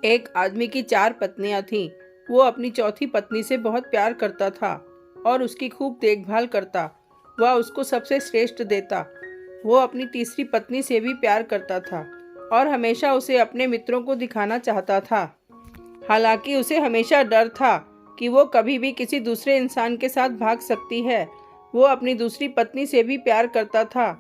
एक आदमी की 4 पत्नियां थीं। वो अपनी चौथी पत्नी से बहुत प्यार करता था और उसकी खूब देखभाल करता। वह उसको सबसे श्रेष्ठ देता। वो अपनी तीसरी पत्नी से भी प्यार करता था और हमेशा उसे अपने मित्रों को दिखाना चाहता था। हालांकि उसे हमेशा डर था कि वो कभी भी किसी दूसरे इंसान के साथ भाग सकती है। वो अपनी दूसरी पत्नी से भी प्यार करता था।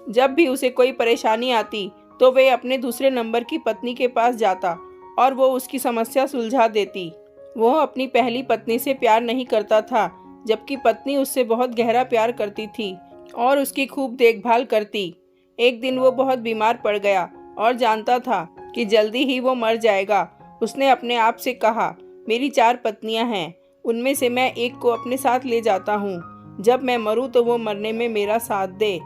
जब भी उसे कोई परेशानी आती तो वे अपने दूसरे नंबर की पत्नी के पास जाता और वो उसकी समस्या सुलझा देती। वो अपनी पहली पत्नी से प्यार नहीं करता था, जबकि पत्नी उससे बहुत गहरा प्यार करती थी और उसकी खूब देखभाल करती। एक दिन वो बहुत बीमार पड़ गया और जानता था कि जल्दी ही वो मर जाएगा। उसने अपने आप से कहा, मेरी 4 पत्नियां हैं, उनमें से मैं एक को अपने साथ ले जाता हूँ। जब मैं मरूँ तो वो मरने में मेरा साथ दे।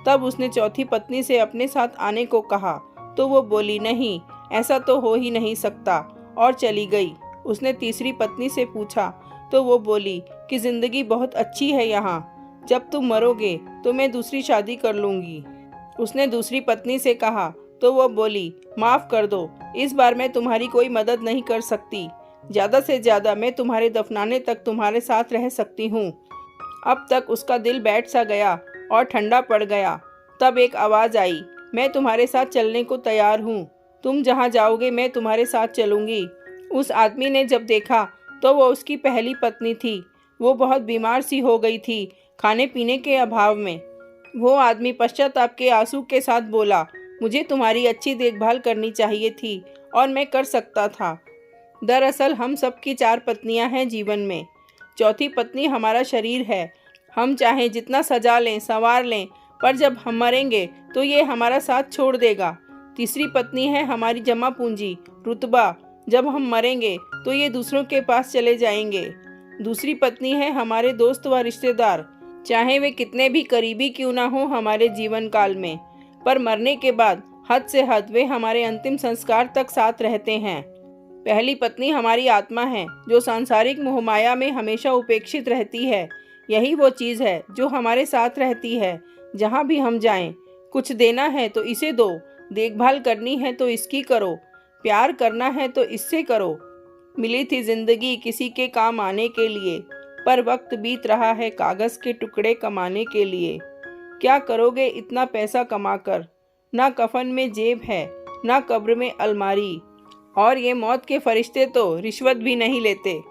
तब उसने चौथी पत्नी से अपने साथ आने को कहा तो वो बोली, नहीं, ऐसा तो हो ही नहीं सकता, और चली गई। उसने तीसरी पत्नी से पूछा तो वो बोली कि जिंदगी बहुत अच्छी है यहाँ, जब तुम मरोगे तो मैं दूसरी शादी कर लूँगी। उसने दूसरी पत्नी से कहा तो वो बोली, माफ़ कर दो, इस बार मैं तुम्हारी कोई मदद नहीं कर सकती। ज़्यादा से ज़्यादा मैं तुम्हारे दफनाने तक तुम्हारे साथ रह सकती हूँ। अब तक उसका दिल बैठ सा गया और ठंडा पड़ गया। तब एक आवाज़ आई, मैं तुम्हारे साथ चलने को तैयार हूँ, तुम जहाँ जाओगे मैं तुम्हारे साथ चलूँगी। उस आदमी ने जब देखा तो वो उसकी पहली पत्नी थी। वो बहुत बीमार सी हो गई थी, खाने पीने के अभाव में। वो आदमी पश्चाताप के आंसू के साथ बोला, मुझे तुम्हारी अच्छी देखभाल करनी चाहिए थी और मैं कर सकता था। दरअसल हम सबकी 4 पत्नियां हैं जीवन में। चौथी पत्नी हमारा शरीर है। हम चाहे जितना सजा लें, संवार लें, पर जब हम मरेंगे तो ये हमारा साथ छोड़ देगा। तीसरी पत्नी है हमारी जमा पूंजी, रुतबा। जब हम मरेंगे तो ये दूसरों के पास चले जाएंगे। दूसरी पत्नी है हमारे दोस्त व रिश्तेदार, चाहे वे कितने भी करीबी क्यों ना हो हमारे जीवन काल में, पर मरने के बाद हद से हद वे हमारे अंतिम संस्कार तक साथ रहते हैं। पहली पत्नी हमारी आत्मा है, जो सांसारिक मोहमाया में हमेशा उपेक्षित रहती है। यही वो चीज़ है जो हमारे साथ रहती है जहाँ भी हम जाएं। कुछ देना है तो इसे दो, देखभाल करनी है तो इसकी करो, प्यार करना है तो इससे करो। मिली थी जिंदगी किसी के काम आने के लिए, पर वक्त बीत रहा है कागज़ के टुकड़े कमाने के लिए। क्या करोगे इतना पैसा कमाकर? ना कफन में जेब है, ना कब्र में अलमारी, और ये मौत के फरिश्ते तो रिश्वत भी नहीं लेते।